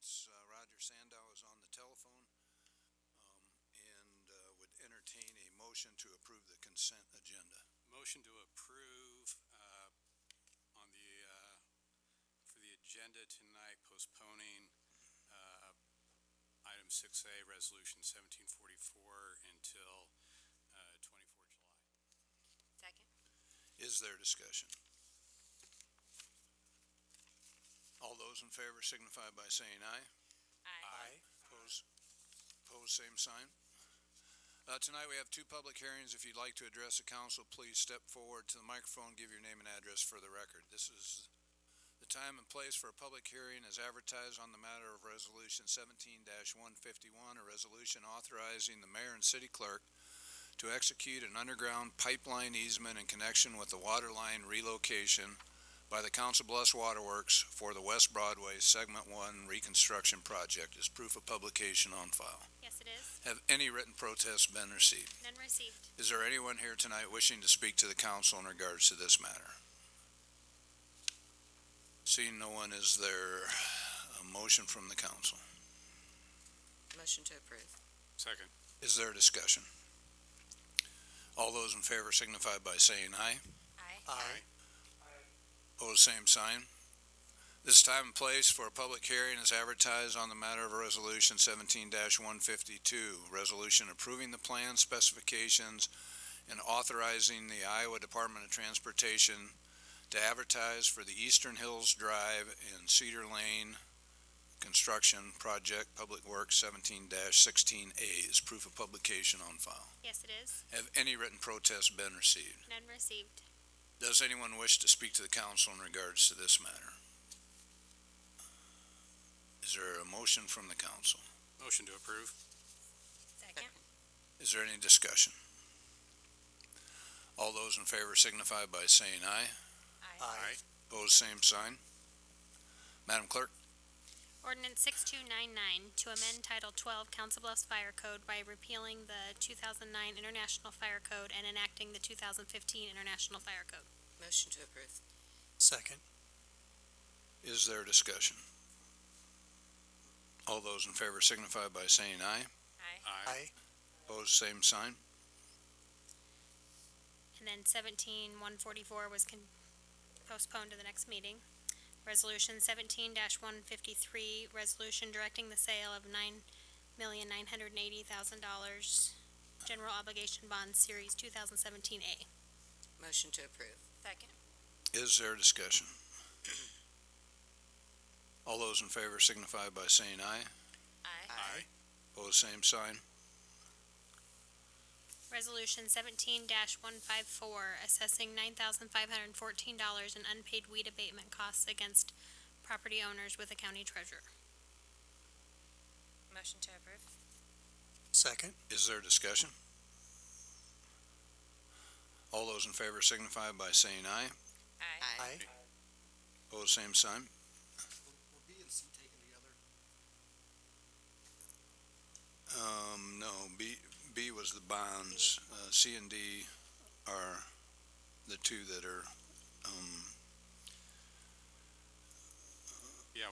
comments. Roger Sandow is on the telephone and would entertain a motion to approve the consent agenda. Motion to approve on the for the agenda tonight, postponing item 6A, resolution 1744 until 24 July. Second. Is there discussion? All those in favor signify by saying aye. Aye. Opposed, same sign. Tonight we have two public hearings. If you'd like to address the council, please step forward to the microphone, give your name and address for the record. This is the time and place for a public hearing as advertised on the matter of Resolution 17-151, a resolution authorizing the mayor and city clerk to execute an underground pipeline easement in connection with the water line relocation by the Council Bluffs Waterworks for the West Broadway Segment 1 reconstruction project. Is proof of publication on file? Yes, it is. Have any written protests been received? None received. Is there anyone here tonight wishing to speak to the council in regards to this matter? Seeing no one, is there a motion from the council? Motion to approve. Second. Is there discussion? All those in favor signify by saying aye. Aye. Opposed, same sign. This time and place for a public hearing is advertised on the matter of Resolution 17-152, resolution approving the plan specifications and authorizing the Iowa Department of Transportation to advertise for the Eastern Hills Drive and Cedar Lane construction project, Public Works 17-16A. Is proof of publication on file? Yes, it is. Have any written protests been received? None received. Does anyone wish to speak to the council in regards to this matter? Is there a motion from the council? Motion to approve. Second. Is there any discussion? All those in favor signify by saying aye. Aye. Opposed, same sign. Madam Clerk? Ordinance 6299 to amend Title 12 Council Bluffs Fire Code by repealing the 2009 International Fire Code and enacting the 2015 International Fire Code. Motion to approve. Second. Is there discussion? All those in favor signify by saying aye. Aye. Opposed, same sign. And then 17144 was postponed to the next meeting. Resolution 17-153, resolution directing the sale of $9,980,000 general obligation bonds series 2017A. Motion to approve. Second. Is there discussion? All those in favor signify by saying aye. Aye. Opposed, same sign. Resolution 17-154, assessing $9,514 in unpaid weed abatement costs against property owners with the county treasurer. Motion to approve. Second. Is there discussion? All those in favor signify by saying aye. Aye. Opposed, same sign. Were B and C taken together? No, B was the bonds. C and D are the two that are, Yeah,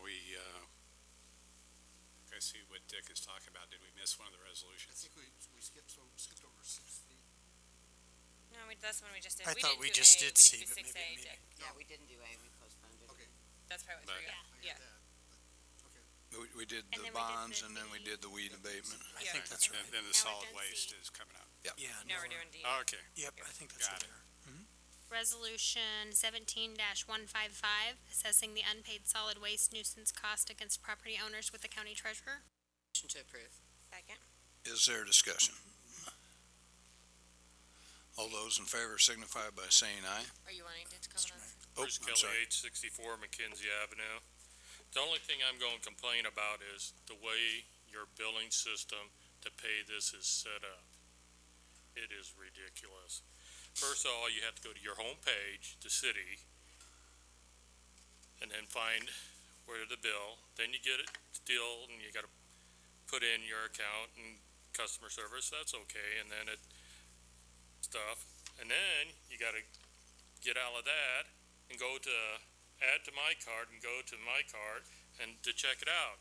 I see what Dick is talking about. Did we miss one of the I resolutions? think we skipped over 6D. No, that's one we just did. I thought we didn't do just A, did we C, didn't do but 6A, maybe- Dick. Yeah, we didn't do A, we postponed it. Okay, That's probably what But- threw you I off. got Yeah. that, but, okay. we did And the then we did bonds the and then we D. did the weed abatement. I Yeah. think that's And right. then the Now we're solid done waste C. is coming up. Yeah. Now we're doing D. Oh, okay. Yep, I think that's Got what it. they are. Resolution 17-155, assessing the unpaid solid waste nuisance cost against property owners with the county treasurer. Motion to approve. Second. Is there discussion? All those in favor signify by saying aye. Are you wanting to come Mr. on? Mayor. Oh, Bruce I'm Kelly, sorry. 864 McKenzie Avenue. The only thing I'm going to complain about is the way your billing system to pay this is set up. It is ridiculous. First of all, you have to go to your home page, the city, and then find where the bill. Then you get it still, and you got to put in your account and customer service. That's okay, and then it stuff, and then you got to get out of that and go to add to my card and go to my card and to check it out.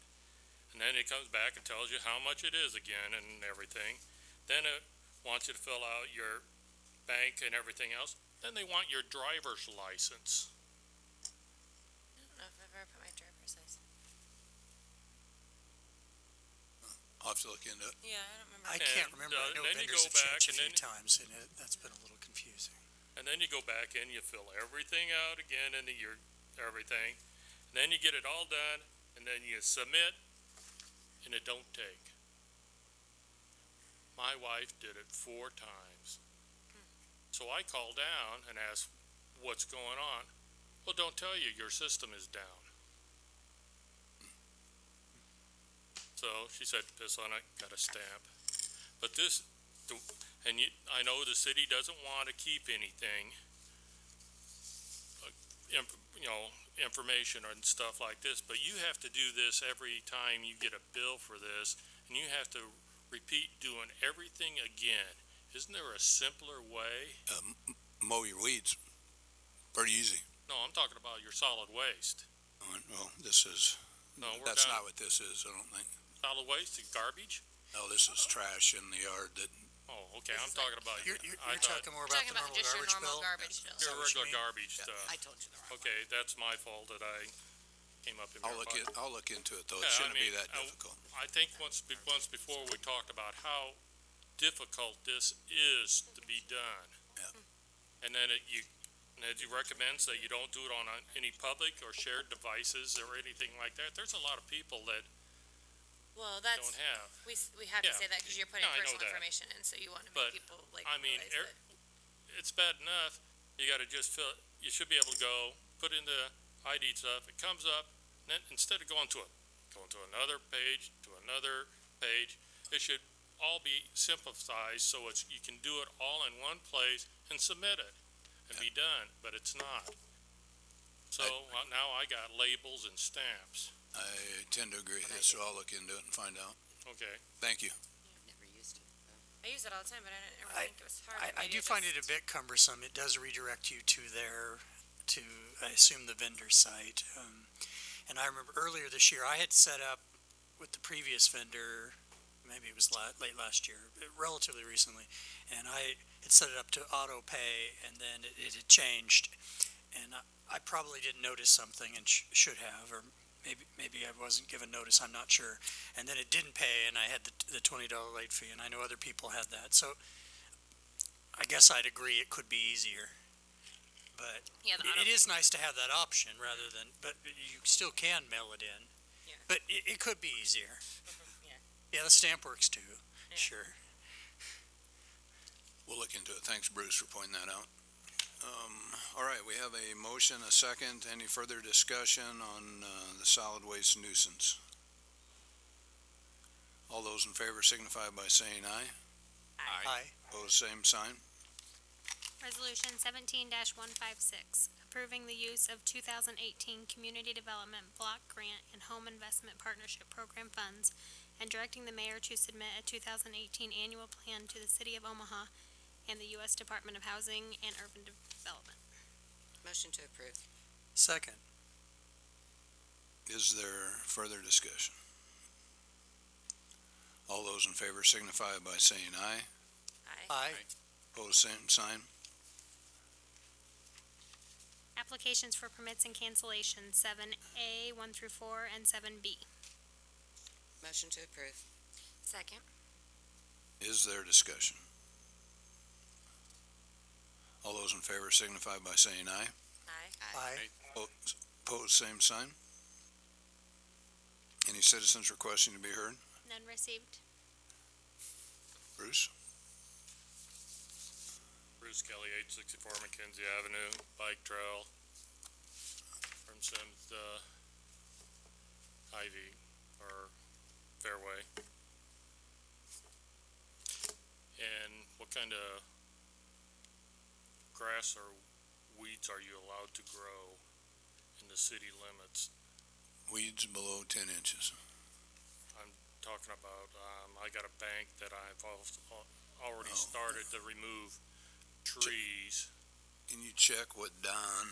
and then it comes back and tells you how much it is again and everything. Then it wants you to fill out your bank and everything else. Then they want your driver's license. I don't know if I've ever put my driver's license. I'll have to look into it. Yeah, I don't remember. I can't And, remember. I know then you vendors go have back changed a and few times, and that's been a little confusing. And then you go back in, you fill everything out again into your everything. And then you get it all done, and then you submit, and it don't take. My wife did it 4 times. So I called down and asked, what's going on? Well, don't tell you, your system is down. So she said, this on it, got a stamp. But I know the city doesn't want to keep anything, information and stuff like this, but you have to do this every time you get a bill for this, and you have to repeat doing everything again. Isn't there a simpler way? Mow your weeds. Pretty easy. No, I'm talking about your solid waste. Well, this is, No, that's not what this is, I don't think. Solid waste is garbage? No, this is trash in the yard that, Oh, okay, I'm talking about, You're I thought talking more about Talking the about normal just your garbage normal bill? garbage bill. your that what you regular mean? garbage stuff. I told you the wrong. Okay, that's my fault that I came up in I'll look into it though. It Yeah, I shouldn't be mean, that difficult. I think once before we talked about how difficult this is to be done. Yeah. And then it recommends that you don't do it on any public or shared devices or anything like that. There's a lot of people that Well, that's, don't have. we have to Yeah. say that because you're putting Yeah, I know personal that. information in, so you want to But, make people like I mean, realize that. it's bad enough. You got to just you should be able to go put in the ID stuff. It comes up, and then instead of going to another page, it should all be simplified so you can do it all in one place and submit it and be done. But it's not. So now I got labels and stamps. I tend to agree with this, so I'll look into it and find out. Okay. Thank you. I've never used it. I use it all the time, but I didn't ever think it was hard. I Maybe do find it a bit cumbersome. It does redirect you to I assume, the vendor site. And I remember earlier this year, I had set up with the previous vendor, maybe it was late last year, relatively recently, and I had set it up to auto pay, and then it had changed. And I probably didn't notice something and should have, or maybe I wasn't given notice, I'm not sure. And then it didn't pay, and I had the $20 late fee, and I know other people had that. So I guess I'd agree it could be easier. But Yeah, the it is nice to have that option rather than, but you still can mail it in. Yeah. But it could be easier. Yeah. Yeah, the stamp works too, Yeah. sure. We'll look into it. Thanks, Bruce, for pointing that out. All right, we have a motion, a second. Any further discussion on the solid waste nuisance? All those in favor signify by saying aye. Aye. Opposed, same sign. Resolution 17-156, approving the use of 2018 Community Development Block Grant and Home Investment Partnership Program funds, and directing the mayor to submit a 2018 annual plan to the City of Omaha and the U.S. Department of Housing and Urban Development. Motion to approve. Second. Is there further discussion? All those in favor signify by saying aye. Aye. Opposed, same sign. Applications for permits and cancellations, 7A, 1 through 4, and 7B. Motion to approve. Second. Is there discussion? All those in favor signify by saying aye. Aye. Opposed, same sign. Any citizens requesting to be heard? None received. Bruce? Bruce Kelly, 864 Mackenzie Avenue, bike trail from Sims to Ivy or Fairway. And what kind of grass or weeds are you allowed to grow in the city limits? Weeds below 10 inches. I'm talking about, I got a bank that I've already started to remove trees. Can you check what Don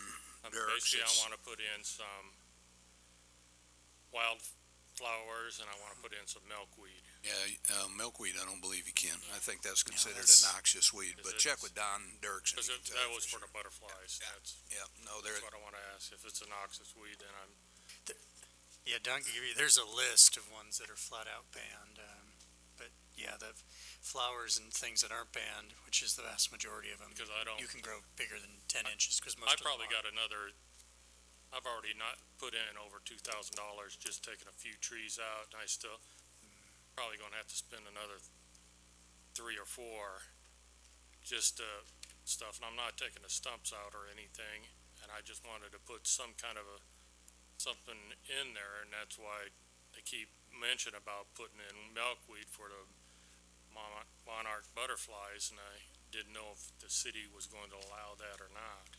Dirks Basically, I is? want to put in some flowers, and I wanna put in some milkweed. Yeah, milkweed, I don't believe you can. I think that's considered a that's- noxious weed, Is but it- check with Don Dirksen. Cause he can tell that you was for sure. the butterflies, that's No, they're, what I wanna ask, if it's a noxious weed, then I'm, Yeah, Don can give you, there's a list of ones that are flat out banned, but yeah, the flowers and things that aren't banned, which is the vast majority of them, because I don't. you can grow bigger than 10 inches, because most I of them probably are. got another, I've already not put in over $2,000, just taking a few trees out, and I still, probably gonna have to spend another 3 or 4, just, stuff, and I'm not taking the stumps out or anything, and I just wanted to put some kind of something in there, and that's why they keep mentioning about putting in milkweed for the monarch butterflies, and I didn't know if the city was going to allow that or not.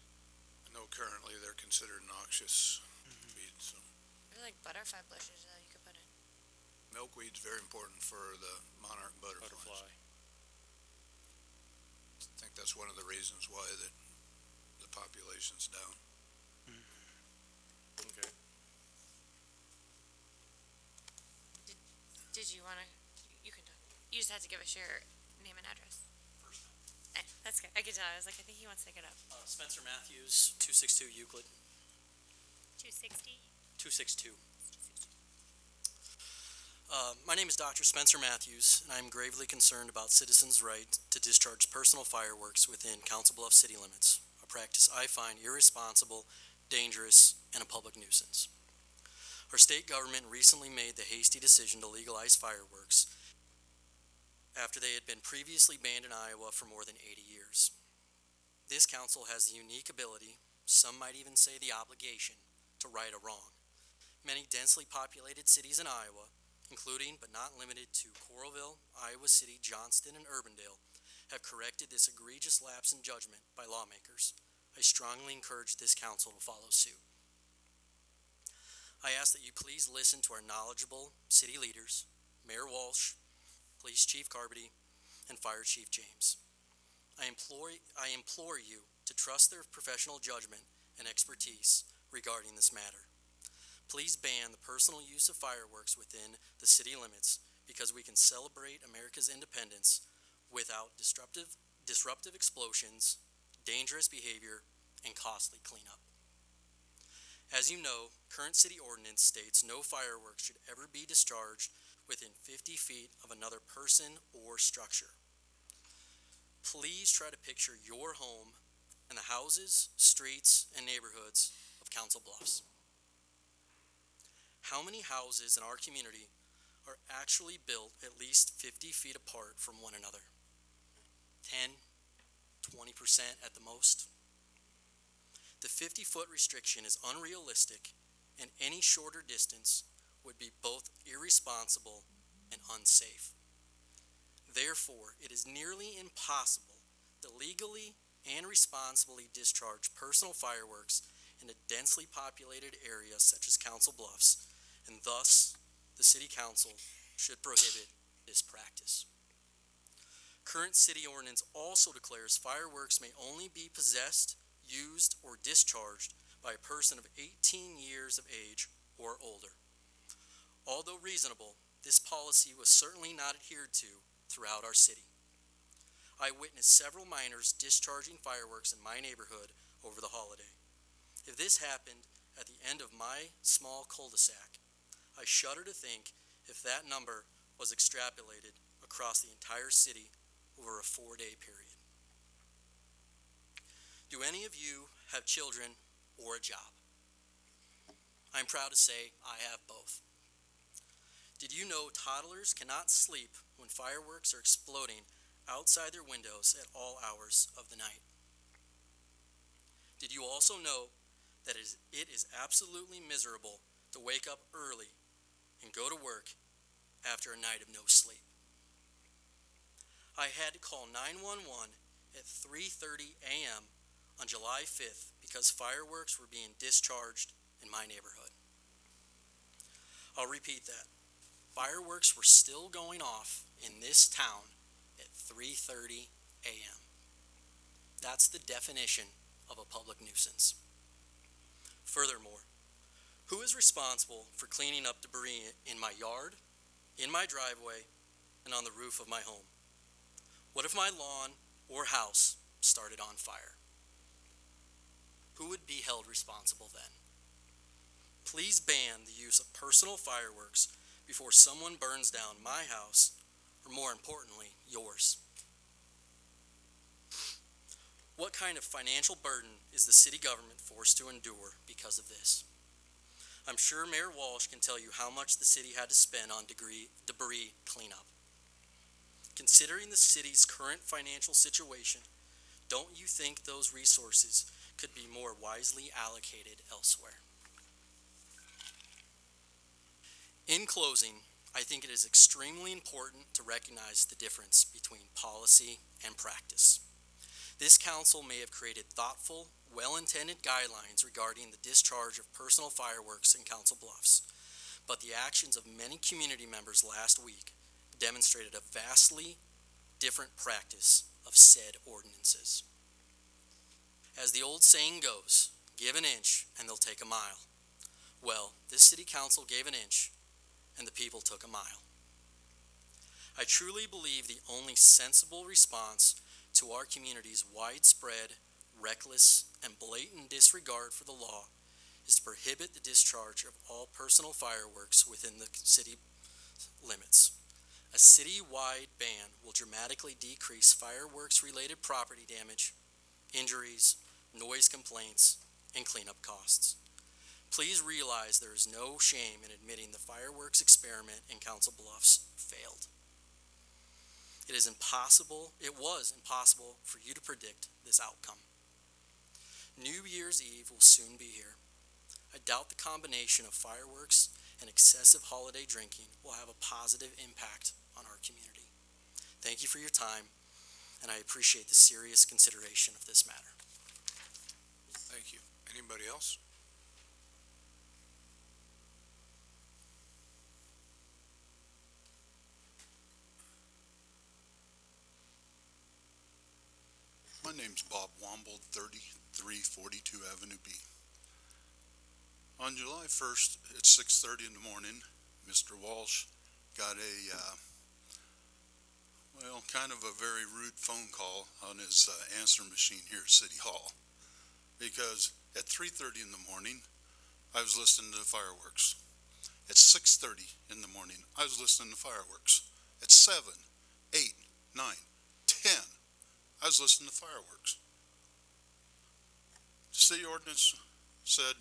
I know currently they're considered noxious weeds, so. Or like butterfly bushes that you could put in. Milkweed's very important for the monarch butterflies. Butterfly. I think that's one of the reasons why the population's down. Okay. Did you wanna, you can talk. You just had to give us your name and address. That's good. I could tell. I was like, I think he wants to get up. Spencer Matthews, 262 Euclid, 260. 262. My name is Dr. Spencer Matthews, and I'm gravely concerned about citizens' right to discharge personal fireworks within Council Bluffs city limits, a practice I find irresponsible, dangerous, and a public nuisance. Our state government recently made the hasty decision to legalize fireworks after they had been previously banned in Iowa for more than 80 years. This council has the unique ability, some might even say the obligation, to right a wrong. Many densely populated cities in Iowa, including but not limited to Coralville, Iowa City, Johnston, and Urbandale, have corrected this egregious lapse in judgment by lawmakers. I strongly encourage this council to follow suit. I ask that you please listen to our knowledgeable city leaders, Mayor Walsh, Police Chief Carmody, and Fire Chief James. I implore you to trust their professional judgment and expertise regarding this matter. Please ban the personal use of fireworks within the city limits, because we can celebrate America's independence without disruptive explosions, dangerous behavior, and costly cleanup. As you know, current city ordinance states no fireworks should ever be discharged within 50 feet of another person or structure. Please try to picture your home and the houses, streets, and neighborhoods of Council Bluffs. How many houses in our community are actually built at least 50 feet apart from one another? 10, 20% at the most? The 50-foot restriction is unrealistic, and any shorter distance would be both irresponsible and unsafe. Therefore, it is nearly impossible to legally and responsibly discharge personal fireworks in a densely populated area such as Council Bluffs, and thus the City Council should prohibit this practice. Current city ordinance also declares fireworks may only be possessed, used, or discharged by a person of 18 years of age or older. Although reasonable, this policy was certainly not adhered to throughout our city. I witnessed several minors discharging fireworks in my neighborhood over the holiday. If this happened at the end of my small cul-de-sac, I shudder to think if that number was extrapolated across the entire city over a 4-day period. Do any of you have children or a job? I'm proud to say I have both. Did you know toddlers cannot sleep when fireworks are exploding outside their windows at all hours of the night? Did you also know that it is absolutely miserable to wake up early and go to work after a night of no sleep? I had to call 911 at 3:30 a.m. on July 5th because fireworks were being discharged in my neighborhood. I'll repeat that. Fireworks were still going off in this town at 3:30 a.m. That's the definition of a public nuisance. Furthermore, Who is responsible for cleaning up debris in my yard, in my driveway, and on the roof of my home? What if my lawn or house started on fire? Who would be held responsible then? Please ban the use of personal fireworks before someone burns down my house, or more importantly, yours. What kind of financial burden is the city government forced to endure because of this? I'm sure Mayor Walsh can tell you how much the city had to spend on debris cleanup. Considering the city's current financial situation, don't you think those resources could be more wisely allocated elsewhere? In closing, I think it is extremely important to recognize the difference between policy and practice. This council may have created thoughtful, well-intended guidelines regarding the discharge of personal fireworks in Council Bluffs, but the actions of many community members last week demonstrated a vastly different practice of said ordinances. As the old saying goes, give an inch and they'll take a mile. Well, this city council gave an inch and the people took a mile. I truly believe the only sensible response to our community's widespread, reckless, and blatant disregard for the law is to prohibit the discharge of all personal fireworks within the city limits. A city-wide ban will dramatically decrease fireworks-related property damage, injuries, noise complaints, and cleanup costs. Please realize there is no shame in admitting the fireworks experiment in Council Bluffs failed. It was impossible for you to predict this outcome. New Year's Eve will soon be here. I doubt the combination of fireworks and excessive holiday drinking will have a positive impact on our community. Thank you for your time, and I appreciate the serious consideration of this matter. Thank you. Anybody else? My name's Bob Womble, 3342 Avenue B. On July 1st at 6:30 in the morning, Mr. Walsh got kind of a very rude phone call on his answer machine here at City Hall. Because at 3:30 in the morning, I was listening to the fireworks. At 6:30 in the morning, I was listening to fireworks. At 7, 8, 9, 10, I was listening to fireworks. The city ordinance said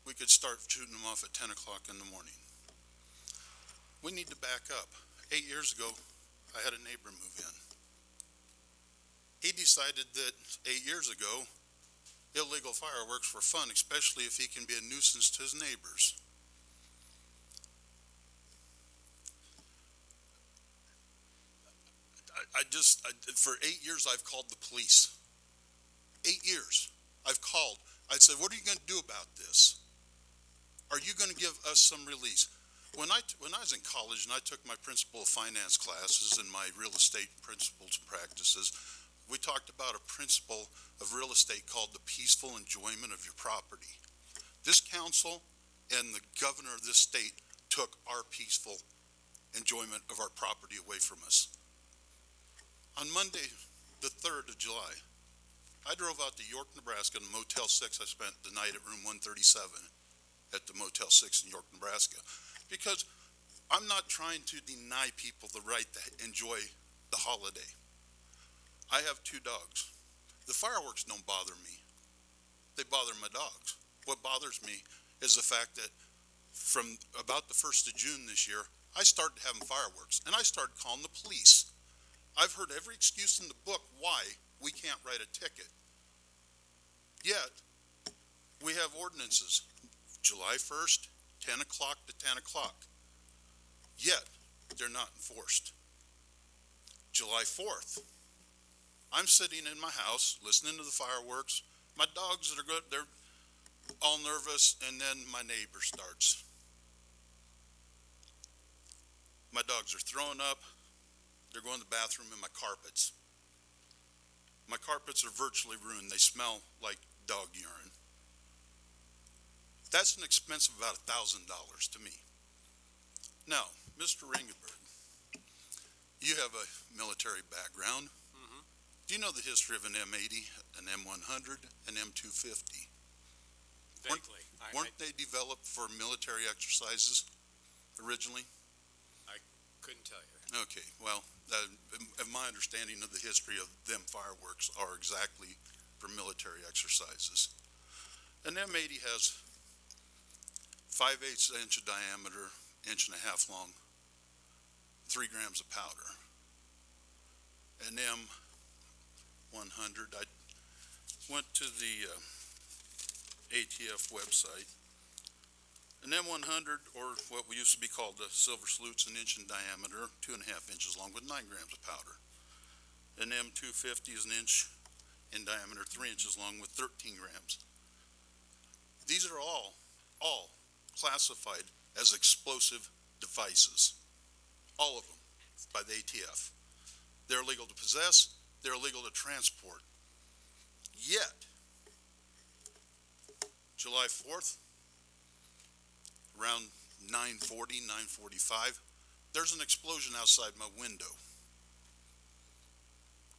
we could start shooting them off at 10 o'clock in the morning. We need to back up. 8 years ago, I had a neighbor move in. He decided that 8 years ago, illegal fireworks were fun, especially if he can be a nuisance to his neighbors. For 8 years, I've called the police. 8 years. I've called. I said, what are you going to do about this? Are you going to give us some release? When I was in college and I took my principal of finance classes and my real estate principles and practices, we talked about a principle of real estate called the peaceful enjoyment of your property. This council and the governor of this state took our peaceful enjoyment of our property away from us. On Monday, the 3rd of July, I drove out to York, Nebraska, to Motel 6. I spent the night at room 137 at the Motel 6 in York, Nebraska, because I'm not trying to deny people the right to enjoy the holiday. I have 2 dogs. The fireworks don't bother me. They bother my dogs. What bothers me is the fact that from about the 1st of June this year, I started having fireworks, and I started calling the police. I've heard every excuse in the book why we can't write a ticket. Yet, we have ordinances, July 1st, 10 o'clock to 10 o'clock. Yet, they're not enforced. July 4th, I'm sitting in my house listening to the fireworks. My dogs that are good, they're all nervous, and then my neighbor starts. My dogs are throwing up. They're going to the bathroom in my carpets. My carpets are virtually ruined. They smell like dog urine. That's an expense of about $1,000 to me. Now, Mr. Ringenberg, you have a military background. Do you know the history of an M80, an M100, an M250? Vaguely. Weren't they developed for military exercises originally? Couldn't tell you. Okay, well, my understanding of the history of them fireworks are exactly for military exercises. An M80 has 5/8 inch diameter, 1.5 inch long, 3 grams of powder. An M100, I went to the ATF website. An M100, or what we used to be called the Silver Salutes, 1 inch in diameter, 2.5 inches long with 9 grams of powder. An M250 is 1 inch in diameter, 3 inches long with 13 grams. These are all classified as explosive devices. All of them by the ATF. They're illegal to possess, they're illegal to transport. Yet, July 4th, around 9:40, 9:45, there's an explosion outside my window.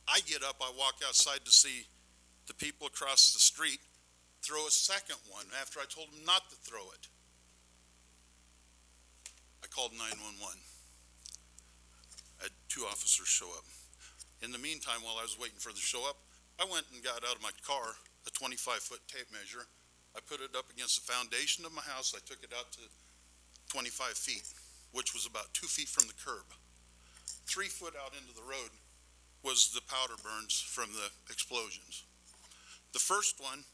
I get up, I walk outside to see the people across the street throw a second one after I told them not to throw it. I called 911. I had 2 officers show up. In the meantime, while I was waiting for them to show up, I went and got out of my car a 25-foot tape measure. I put it up against the foundation of my house. I took it out to 25 feet, which was about 2 feet from the curb. 3 foot out into the road was the powder burns from the explosions. The first one,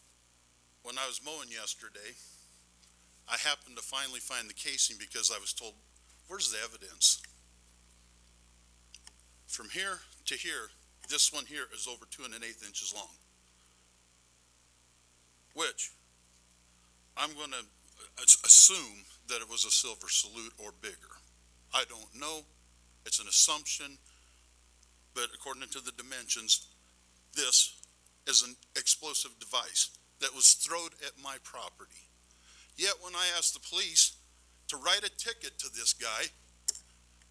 when I was mowing yesterday, I happened to finally find the casing because I was told, where's the evidence? From here to here, this one here is over 2.125 inches long, which I'm going to assume that it was a Silver Salute or bigger. I don't know. It's an assumption, but according to the dimensions, this is an explosive device that was thrown at my property. Yet when I asked the police to write a ticket to this guy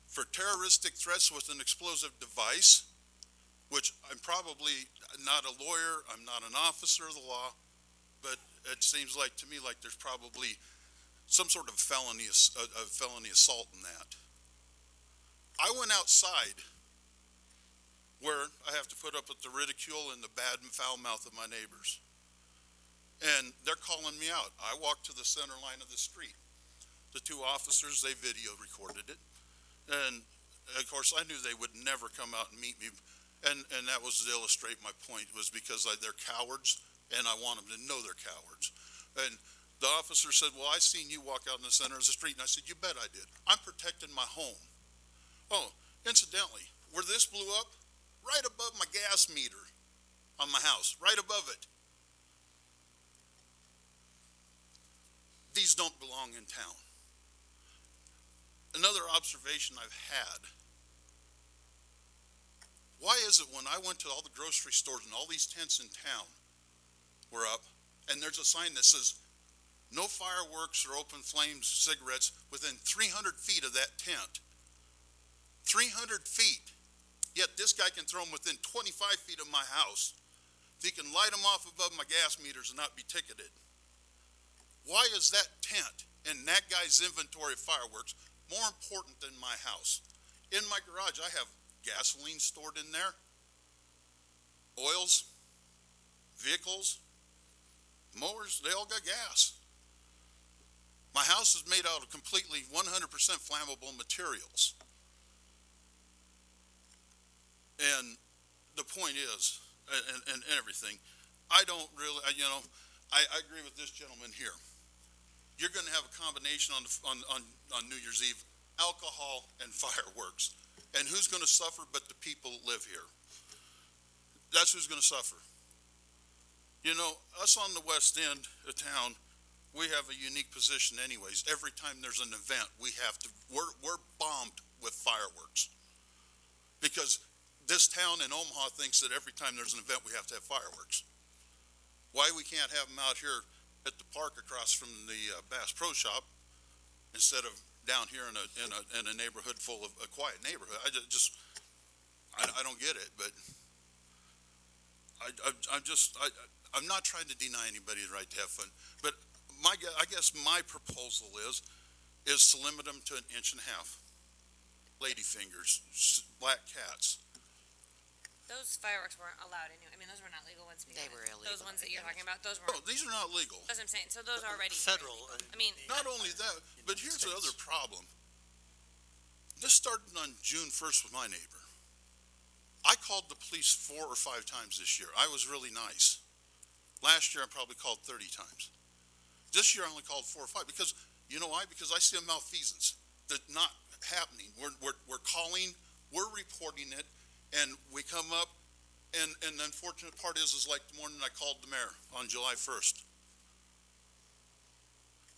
for terroristic threats with an explosive device, which I'm probably not a lawyer, I'm not an officer of the law, but it seems like to me like there's probably some sort of felony assault in that. I went outside where I have to put up with the ridicule and the bad and foul mouth of my neighbors. And they're calling me out. I walked to the center line of the street. The 2 officers, they video recorded it. And of course, I knew they would never come out and meet me. And that was to illustrate my point, was because they're cowards, and I want them to know they're cowards. And the officer said, well, I seen you walk out in the center of the street. And I said, you bet I did. I'm protecting my home. Oh, incidentally, where this blew up, right above my gas meter on my house, right above it. These don't belong in town. Another observation I've had, why is it when I went to all the grocery stores and all these tents in town were up, and there's a sign that says, no fireworks or open flames, cigarettes within 300 feet of that tent. 300 feet. Yet this guy can throw them within 25 feet of my house. He can light them off above my gas meters and not be ticketed. Why is that tent and that guy's inventory of fireworks more important than my house? In my garage, I have gasoline stored in there, oils, vehicles, mowers, they all got gas. My house is made out of completely 100% flammable materials. And the point is, and everything, I don't really, I agree with this gentleman here. You're going to have a combination on New Year's Eve, alcohol and fireworks. And who's going to suffer but the people that live here? That's who's going to suffer. You know, us on the west end of town, we have a unique position anyways. Every time there's an event, we're bombed with fireworks. Because this town in Omaha thinks that every time there's an event, we have to have fireworks. Why we can't have them out here at the park across from the Bass Pro Shop instead of down here in a neighborhood full of, a quiet neighborhood. I don't get it, but I'm not trying to deny anybody the right to have fun, but I guess my proposal is to limit them to 1.5 inches. Ladyfingers, black cats. Those fireworks weren't allowed anyway. I mean, those were not legal ones. They were illegal. Those ones that you're talking about, those Oh, weren't. these are not legal. That's what I'm saying. So those are already Federal. illegal. I mean, Not only that, but here's the other problem. This started on June 1st with my neighbor. I called the police 4 or 5 times this year. I was really nice. Last year, I probably called 30 times. This year, I only called 4 or 5 because, you know why? Because I see a malfeasance that's not happening. We're calling, we're reporting it, and we come up, and the unfortunate part is like the morning I called the mayor on July 1st.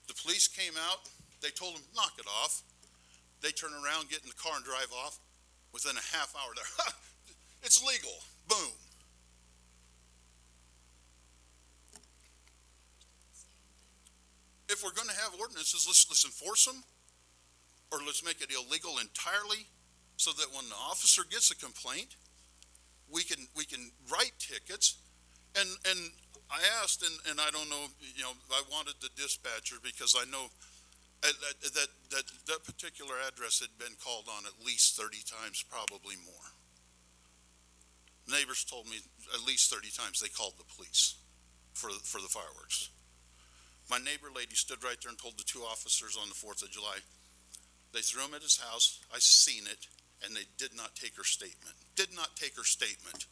The police came out, they told him, knock it off. They turn around, get in the car and drive off. Within a half hour, they're, it's legal, boom. If we're gonna have ordinances, let's enforce them, or let's make it illegal entirely, so that when the officer gets a complaint, we can write tickets. And I asked, and I don't know, I wanted the dispatcher because I know that particular address had been called on at least 30 times, probably more. Neighbors told me at least 30 times they called the police for the fireworks. My neighbor lady stood right there and told the 2 officers on the 4th of July, they threw him at his house, I seen it, and they did not take her statement. Did not take her statement.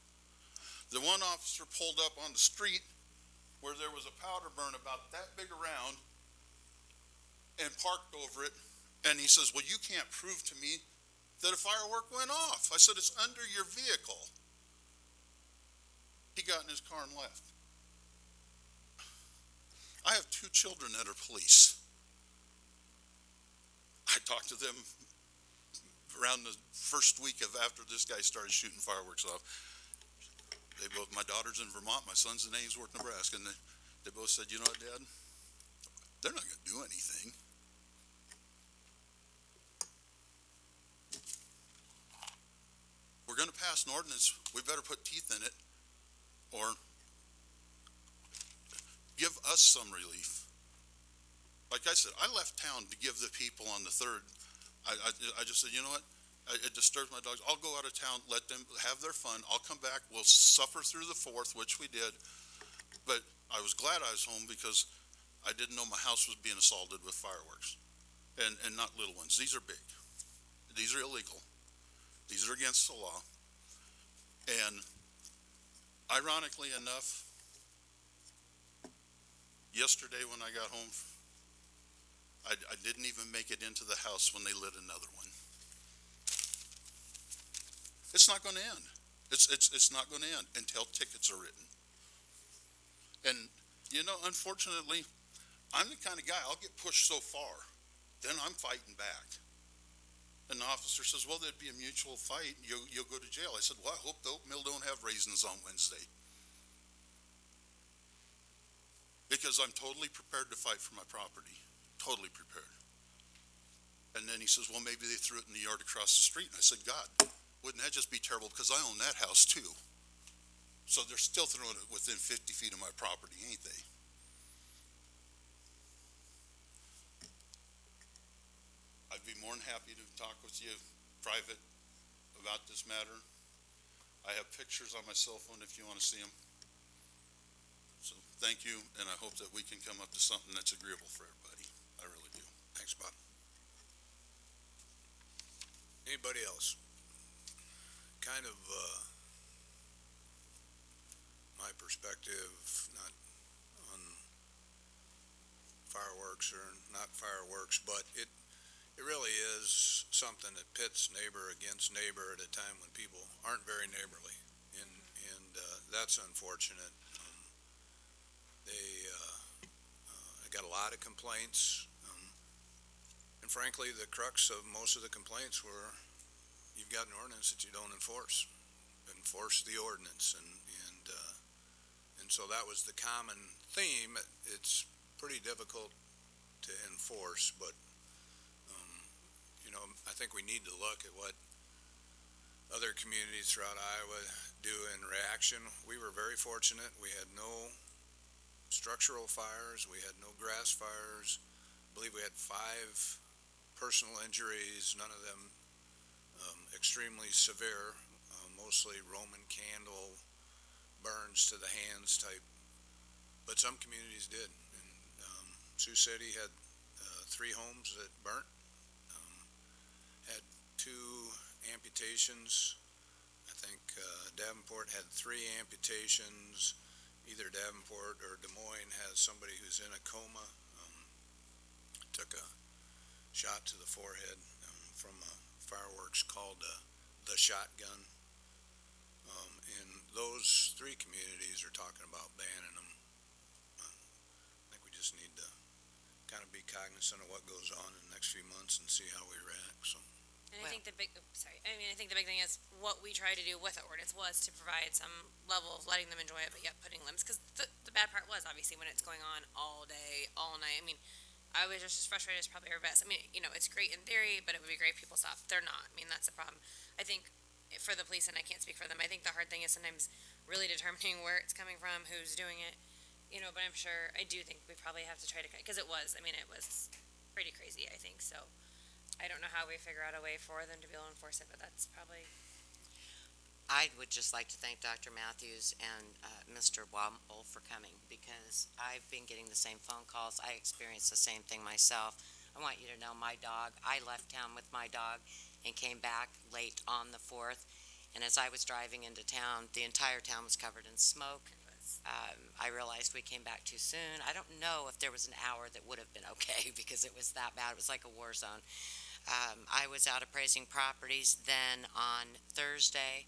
The one officer pulled up on the street where there was a powder burn about that big around and parked over it, and he says, well, you can't prove to me that a firework went off. I said, it's under your vehicle. He got in his car and left. I have 2 children that are police. I talked to them around the first week of after this guy started shooting fireworks off. My daughter's in Vermont, my son's in Ainsworth, Nebraska, and they both said, you know what, Dad? They're not going to do anything. We're going to pass an ordinance, we better put teeth in it, or give us some relief. Like I said, I left town to give the people on the 3rd. I just said, you know what? It disturbs my dogs. I'll go out of town, let them have their fun. I'll come back. We'll suffer through the 4th, which we did. But I was glad I was home because I didn't know my house was being assaulted with fireworks. And not little ones. These are big. These are illegal. These are against the law. And ironically enough, yesterday when I got home, I didn't even make it into the house when they lit another one. It's not going to end. It's not going to end until tickets are written. And, unfortunately, I'm the kind of guy, I'll get pushed so far, then I'm fighting back. And the officer says, well, there'd be a mutual fight. You'll go to jail. I said, well, I hope the oat mill don't have raisins on Wednesday. Because I'm totally prepared to fight for my property. Totally prepared. And then he says, well, maybe they threw it in the yard across the street. And I said, God, wouldn't that just be terrible? Because I own that house too. So they're still throwing it within 50 feet of my property, ain't they? I'd be more than happy to talk with you private about this matter. I have pictures on my cell phone if you want to see them. So thank you, and I hope that we can come up to something that's agreeable for everybody. I really do. Thanks, Bob. Anybody else? Kind of, my perspective, not on fireworks or not fireworks, but it really is something that pits neighbor against neighbor at a time when people aren't very neighborly, and that's unfortunate. I got a lot of complaints, and frankly, the crux of most of the complaints were, you've got an ordinance that you don't enforce. Enforce the ordinance, and so that was the common theme. It's pretty difficult to enforce, but, I think we need to look at what other communities throughout Iowa do in reaction. We were very fortunate. We had no structural fires. We had no grass fires. I believe we had 5 personal injuries, none of them extremely severe, mostly Roman candle burns to the hands type. But some communities did. And Sioux City had 3 homes that burnt, had 2 amputations. I think Davenport had 3 amputations. Either Davenport or Des Moines has somebody who's in a coma. Took a shot to the forehead from a fireworks called the shotgun. And those 3 communities are talking about banning them. I think we just need to kind of be cognizant of what goes on in the next few months and see how we react. So. And I think the big, I think the big thing is what we try to do with the ordinance was to provide some level of letting them enjoy it, but yet putting limits. Because the bad part was obviously when it's going on all day, all night. I mean, I was just as frustrated as probably our best. I mean, it's great in theory, but it would be great if people stop. They're not. I mean, that's the problem. I think for the police, and I can't speak for them, I think the hard thing is sometimes really determining where it's coming from, who's doing it. But I'm sure, I do think we probably have to try to, because it was pretty crazy, I think. So I don't know how we figure out a way for them to be able to enforce it, but that's probably. I would just like to thank Dr. Matthews and Mr. Wample for coming, because I've been getting the same phone calls. I experienced the same thing myself. I want you to know my dog, I left town with my dog and came back late on the 4th. And as I was driving into town, the entire town was covered in smoke. I realized we came back too soon. I don't know if there was an hour that would have been okay because it was that bad. It was like a war zone. I was out appraising properties. Then on Thursday,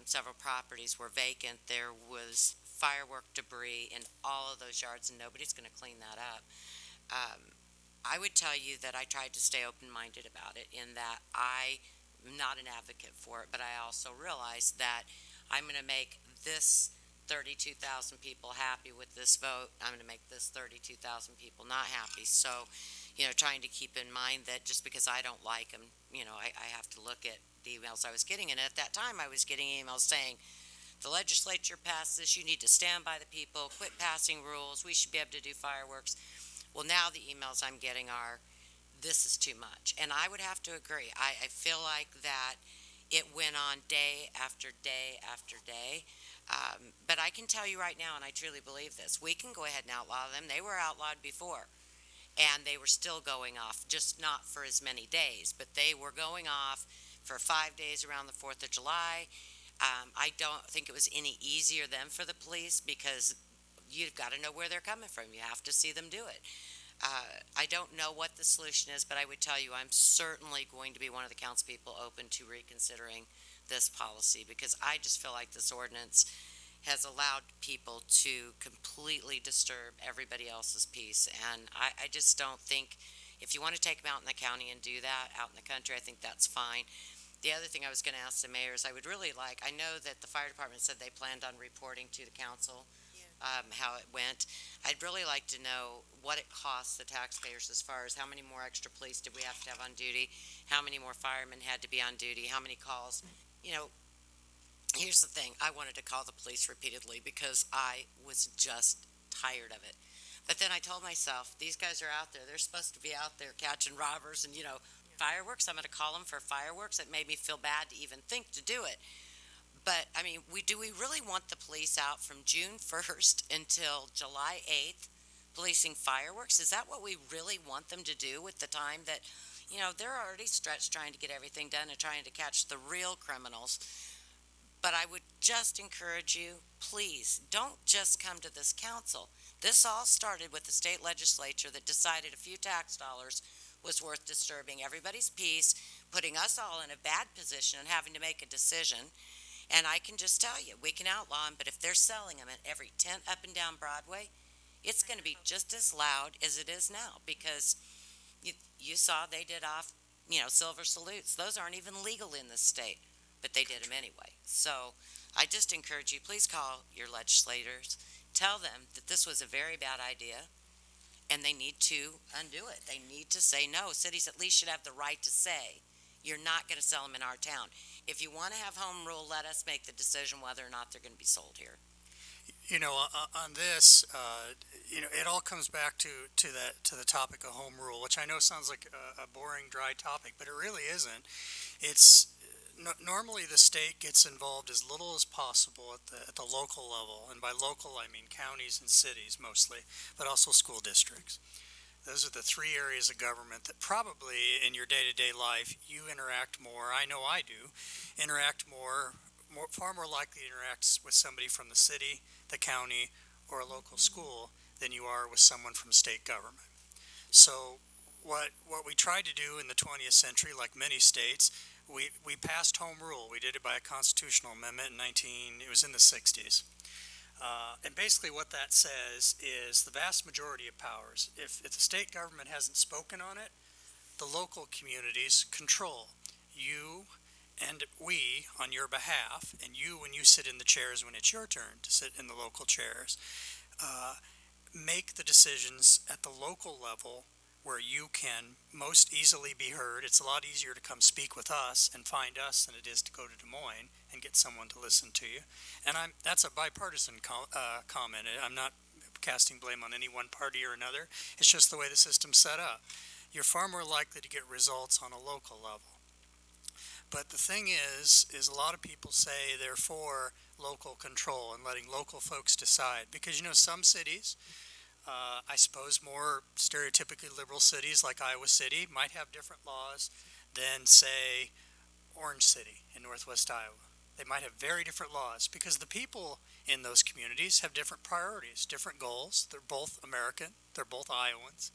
several properties were vacant. There was firework debris in all of those yards, and nobody's going to clean that up. I would tell you that I tried to stay open-minded about it, in that I'm not an advocate for it, but I also realized that I'm going to make this 32,000 people happy with this vote. I'm going to make this 32,000 people not happy. So, trying to keep in mind that just because I don't like them, I have to look at the emails I was getting. And at that time, I was getting emails saying, the legislature passed this, you need to stand by the people, quit passing rules, we should be able to do fireworks. Well, now the emails I'm getting are, this is too much. And I would have to agree. I feel like that it went on day after day after day. But I can tell you right now, and I truly believe this, we can go ahead and outlaw them. They were outlawed before, and they were still going off, just not for as many days, but they were going off for 5 days around the 4th of July. I don't think it was any easier then for the police, because you've got to know where they're coming from. You have to see them do it. I don't know what the solution is, but I would tell you I'm certainly going to be one of the council people open to reconsidering this policy, because I just feel like this ordinance has allowed people to completely disturb everybody else's peace. And I just don't think, if you want to take them out in the county and do that, out in the country, I think that's fine. The other thing I was going to ask the mayor is, I would really like, I know that the fire department said they planned on reporting to the council how it went. I'd really like to know what it costs the taxpayers, as far as how many more extra police did we have to have on duty, how many more firemen had to be on duty, how many calls. Here's the thing. I wanted to call the police repeatedly because I was just tired of it. But then I told myself, these guys are out there. They're supposed to be out there catching robbers and, fireworks. I'm going to call them for fireworks. It made me feel bad to even think to do it. But, I mean, do we really want the police out from June 1st until July 8th policing fireworks? Is that what we really want them to do with the time that, they're already stretched trying to get everything done and trying to catch the real criminals? But I would just encourage you, please, don't just come to this council. This all started with the state legislature that decided a few tax dollars was worth disturbing everybody's peace, putting us all in a bad position and having to make a decision. And I can just tell you, we can outlaw them, but if they're selling them at every tent up and down Broadway, it's going to be just as loud as it is now, because you saw they did off, silver salutes. Those aren't even legal in this state, but they did them anyway. So I just encourage you, please call your legislators, tell them that this was a very bad idea. and they need to undo it. They need to say no. Cities at least should have the right to say, you're not going to sell them in our town. If you want to have home rule, let us make the decision whether or not they're going to be sold here. You know, on this, you know, it all comes back to the topic of home rule, which I know sounds like a boring, dry topic, but it really isn't. It's normally the state gets involved as little as possible at the local level, and by local I mean counties and cities mostly, but also school districts. Those are the three areas of government that probably in your day-to-day life you interact more. I know I do interact far more likely to interact with somebody from the city, the county, or a local school than you are with someone from state government. So what we tried to do in the 20th century, like many states, we passed home rule. We did it by a constitutional amendment it was in the 60s. And basically what that says is the vast majority of powers, if the state government hasn't spoken on it, the local communities control. You and we on your behalf, and you when you sit in the chairs when it's your turn to sit in the local chairs, make the decisions at the local level where you can most easily be heard. It's a lot easier to come speak with us and find us than it is to go to Des Moines and get someone to listen to you. And that's a bipartisan comment. I'm not casting blame on any one party or another. It's just the way the system's set up. You're far more likely to get results on a local level. But the thing is a lot of people say they're for local control and letting local folks decide. Because, you know, some cities, I suppose more stereotypically liberal cities like Iowa City might have different laws than, say, Orange City in northwest Iowa. They might have very different laws because the people in those communities have different priorities, different goals. They're both American, they're both Iowans,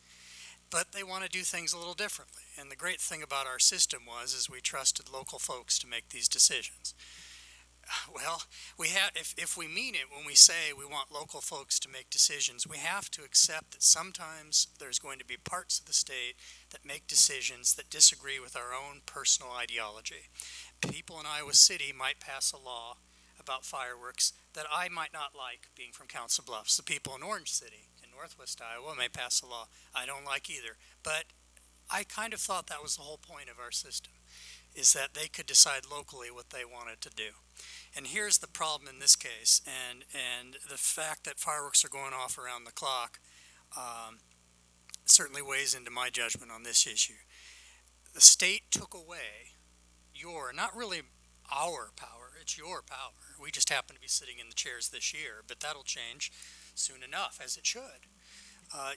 but they want to do things a little differently. And the great thing about our system is we trusted local folks to make these decisions. Well, if we mean it when we say we want local folks to make decisions, we have to accept that sometimes there's going to be parts of the state that make decisions that disagree with our own personal ideology. People in Iowa City might pass a law about fireworks that I might not like, being from Council Bluffs. The people in Orange City in northwest Iowa may pass a law I don't like either. But I kind of thought that was the whole point of our system, is that they could decide locally what they wanted to do. And here's the problem in this case, and the fact that fireworks are going off around the clock certainly weighs into my judgment on this issue. The state took away not really our power, it's your power. We just happen to be sitting in the chairs this year, but that'll change soon enough, as it should.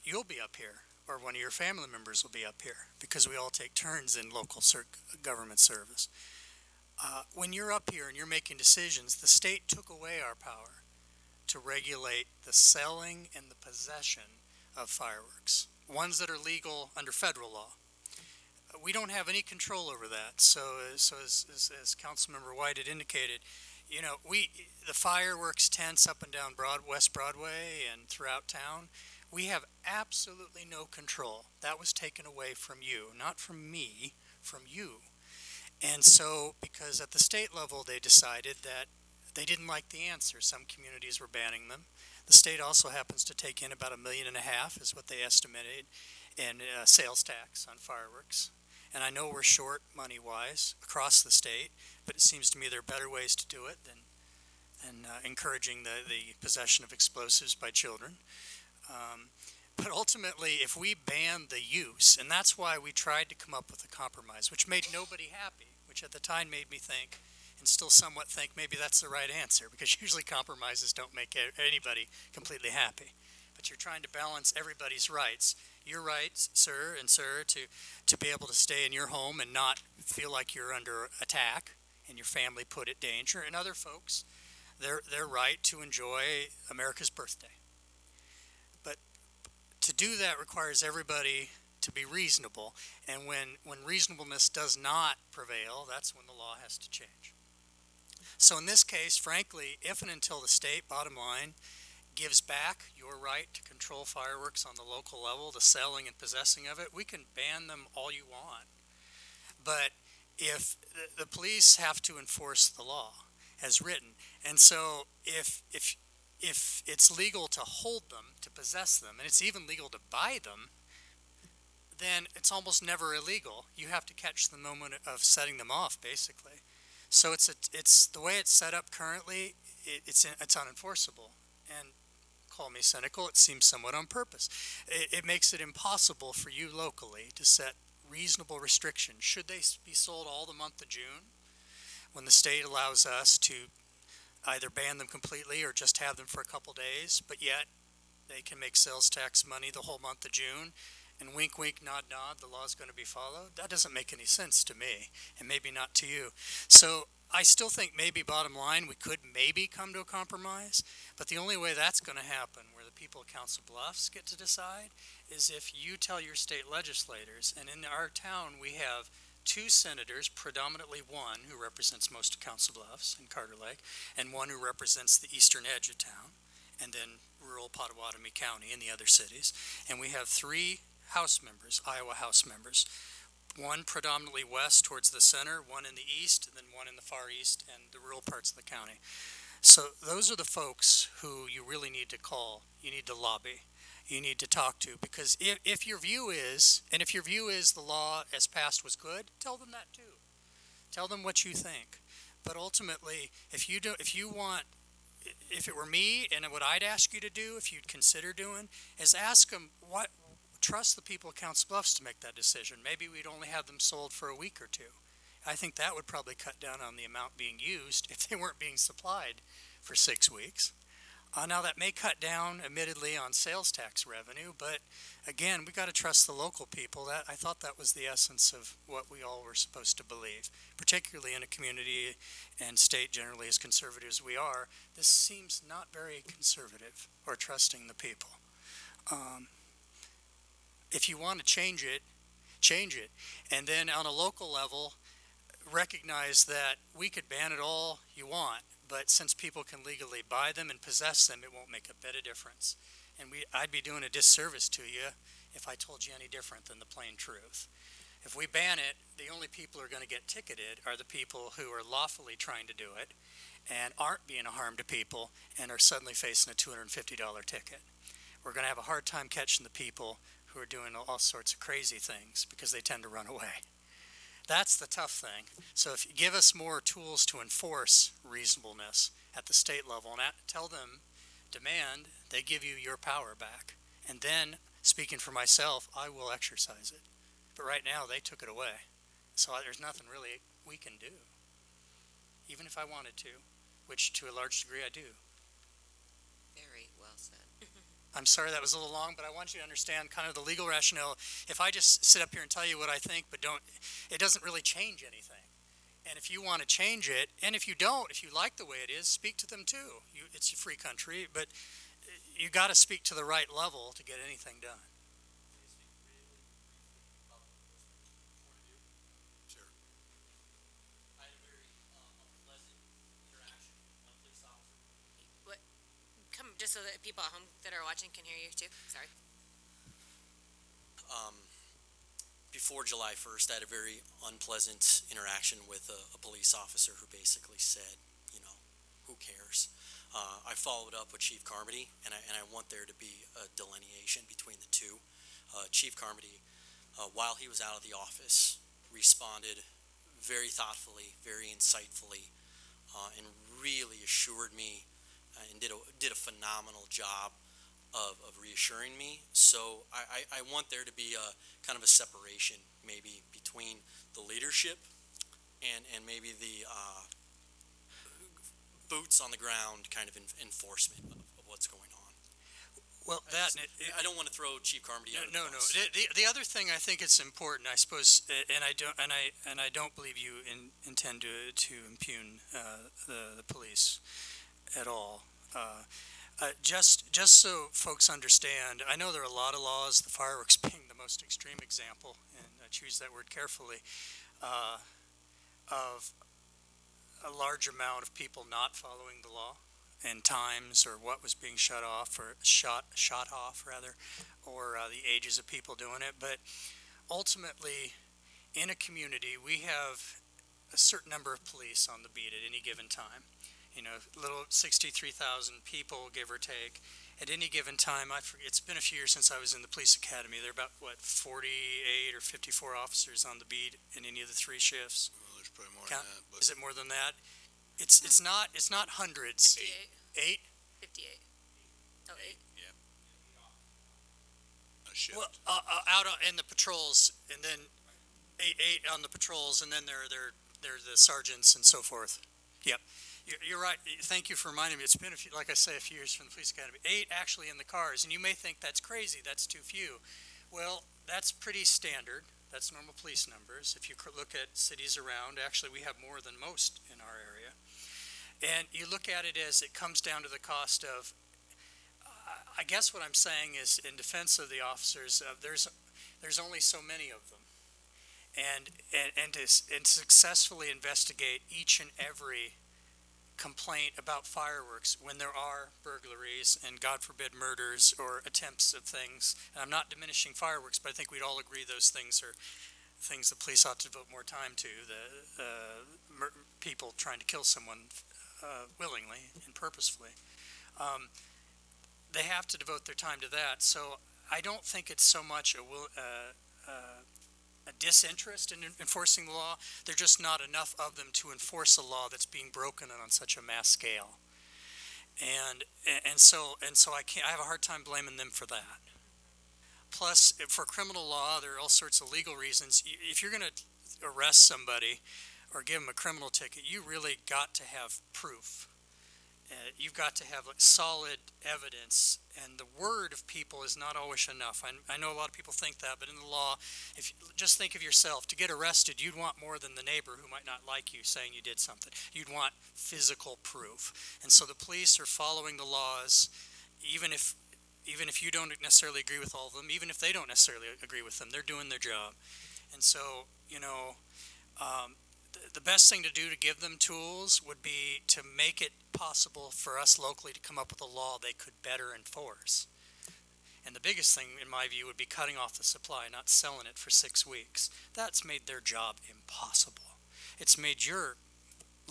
You'll be up here, or one of your family members will be up here, because we all take turns in local government service. When you're up here and you're making decisions, the state took away our power to regulate the selling and the possession of fireworks, ones that are legal under federal law. We don't have any control over that. So as Councilmember White had indicated, you know, the fireworks tents up and down West Broadway and throughout town, we have absolutely no control. That was taken away from you, not from me, from you. And so, because at the state level they decided that they didn't like the answer. Some communities were banning them. The state also happens to take in about $1.5 million, is what they estimated, in sales tax on fireworks. And I know we're short money-wise across the state, but it seems to me there are better ways to do it than encouraging the possession of explosives by children. But ultimately, if we ban the use, and that's why we tried to come up with a compromise, which made nobody happy, which at the time made me think, and still somewhat think, maybe that's the right answer, because usually compromises don't make anybody completely happy. But you're trying to balance everybody's rights. Your rights, sir, to be able to stay in your home and not feel like you're under attack and your family put at danger, and other folks, their right to enjoy America's birthday. But to do that requires everybody to be reasonable, and when reasonableness does not prevail, that's when the law has to change. So in this case, frankly, if and until the state, bottom line, gives back your right to control fireworks on the local level, the selling and possessing of it, we can ban them all you want. But if the police have to enforce the law as written, and so if if it's legal to hold them, to possess them, and it's even legal to buy them, then it's almost never illegal. You have to catch the moment of setting them off, basically. So it's the way it's set up currently. It's unenforceable, and call me cynical, it seems somewhat on purpose. It makes it impossible for you locally to set reasonable restrictions. Should they be sold all the month of June, when the state allows us to either ban them completely or just have them for a couple days, but yet they can make sales tax money the whole month of June, and wink, wink, nod, nod, the law's going to be followed? That doesn't make any sense to me, and maybe not to you. So I still think maybe bottom line, we could maybe come to a compromise, but the only way that's going to happen, where the people of Council Bluffs get to decide, is if you tell your state legislators, and in our town we have 2 senators, predominantly one who represents most of Council Bluffs and Carter Lake, and one who represents the eastern edge of town, and then rural Potawatomi County and the other cities. And we have 3 House members, Iowa House members, one predominantly west towards the center, one in the east, and then one in the far east and the rural parts of the county. So those are the folks who you really need to call. You need to lobby. You need to talk to, because if your view is, and if your view is the law as passed was good, tell them that too. Tell them what you think. But ultimately, if it were me, and what I'd ask you to do, if you'd consider doing, is ask them trust the people of Council Bluffs to make that decision. Maybe we'd only have them sold for a week or 2. I think that would probably cut down on the amount being used if they weren't being supplied for 6 weeks. Now that may cut down, admittedly, on sales tax revenue, but again, we got to trust the local people. I thought that was the essence of what we all were supposed to believe, particularly in a community and state generally as conservative as we are. This seems not very conservative or trusting the people. If you want to change it, change it. And then on a local level, recognize that we could ban it all you want, but since people can legally buy them and possess them, it won't make a bit of difference. And I'd be doing a disservice to you if I told you any different than the plain truth. If we ban it, the only people who are going to get ticketed are the people who are lawfully trying to do it and aren't being a harm to people and are suddenly facing a $250 ticket. We're going to have a hard time catching the people who are doing all sorts of crazy things because they tend to run away. That's the tough thing. So if you give us more tools to enforce reasonableness at the state level and tell them, demand, they give you your power back. And then, speaking for myself, I will exercise it. But right now, they took it away. So there's nothing really we can do, even if I wanted to, which to a large degree I do. Very well said. I'm sorry that was a little long, but I want you to understand kind of the legal rationale. If I just sit up here and tell you what I think, but it doesn't really change anything. And if you want to change it, and if you don't, if you like the way it is, speak to them too. It's a free country, but you got to speak to the right level to get anything done. Sure. I had a very unpleasant interaction with a police officer. Come, just so that people at home that are watching can hear you too. Sorry. Before July 1st, I had a very unpleasant interaction with a police officer who basically said, who cares? I followed up with Chief Carmody, and I want there to be a delineation between the two. Chief Carmody, while he was out of the office, responded very thoughtfully, very insightfully, and really assured me and did a phenomenal job of reassuring me. So I want there to be a kind of a separation maybe between the leadership and maybe the boots on the ground kind of enforcement of what's going on. Well, I don't want to throw Chief Carmody out. No. The other thing I think it's important, I suppose, and I don't believe you intend to impugn the police at all. Just so folks understand, I know there are a lot of laws, the fireworks being the most extreme example, and I choose that word carefully, of a large amount of people not following the law and times or what was being shut off or shot off rather, or the ages of people doing it. But ultimately, in a community, we have a certain number of police on the beat at any given time. little 63,000 people, give or take. At any given time, it's been a few years since I was in the police academy. There are about, 48 or 54 officers on the beat in any of the three shifts. Well, there's probably more than that, but Is it more than that? It's not hundreds. 58. 8? 58. Oh, 8. a shift. Well, out in the patrols, and then eight on the patrols, and then they're the sergeants and so forth. Yep, you're right. Thank you for reminding me. It's been like I say, a few years from the police academy. 8 actually in the cars, and you may think that's crazy. That's too few. Well, that's pretty standard. That's normal police numbers. If you look at cities around, actually we have more than most in our area. And you look at it as it comes down to the cost of. I guess what I'm saying is, in defense of the officers, there's only so many of them, and to successfully investigate each and every complaint about fireworks when there are burglaries and, God forbid, murders or attempts of things. And I'm not diminishing fireworks, but I think we'd all agree those things are things the police ought to devote more time to. The people trying to kill someone willingly and purposefully. They have to devote their time to that. So I don't think it's so much a disinterest in enforcing the law. There's just not enough of them to enforce a law that's being broken on such a mass scale. And so I have a hard time blaming them for that. Plus, for criminal law, there are all sorts of legal reasons. If you're going to arrest somebody or give them a criminal ticket, you really got to have proof. You've got to have solid evidence, and the word of people is not always enough. I know a lot of people think that, but in the law, if you just think of yourself, to get arrested, you'd want more than the neighbor who might not like you saying you did something. You'd want physical proof. And so the police are following the laws, even if you don't necessarily agree with all of them, even if they don't necessarily agree with them, they're doing their job. And so, the best thing to do to give them tools would be to make it possible for us locally to come up with a law they could better enforce. And the biggest thing, in my view, would be cutting off the supply, not selling it for 6 weeks. That's made their job impossible. It's made your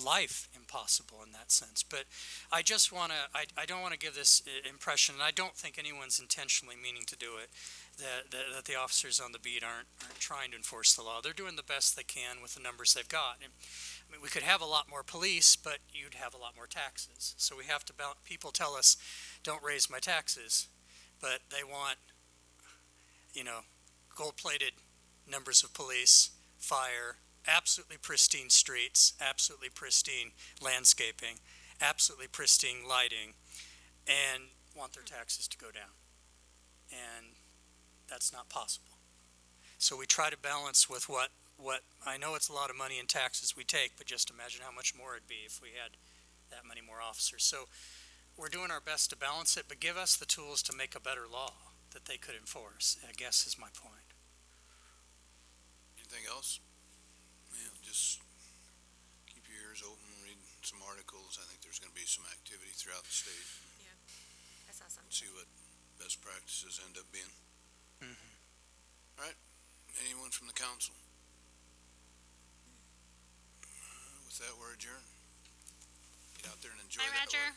life impossible in that sense. But I just want to, I don't want to give this impression, and I don't think anyone's intentionally meaning to do it, that the officers on the beat aren't trying to enforce the law. They're doing the best they can with the numbers they've got. I mean, we could have a lot more police, but you'd have a lot more taxes. So we have to people tell us, don't raise my taxes, but they want, gold-plated numbers of police, fire, absolutely pristine streets, absolutely pristine landscaping, absolutely pristine lighting, and want their taxes to go down. And that's not possible. So we try to balance with what I know it's a lot of money in taxes we take, but just imagine how much more it'd be if we had that many more officers. So we're doing our best to balance it, but give us the tools to make a better law that they could enforce, I guess is my point. Anything else? Yeah, just keep your ears open, read some articles. I think there's going to be some activity throughout the state. I saw some. See what best practices end up being. Mm-hmm. All right. Anyone from the council? With that, we're adjourned. Get out there and enjoy Bye, that. Roger.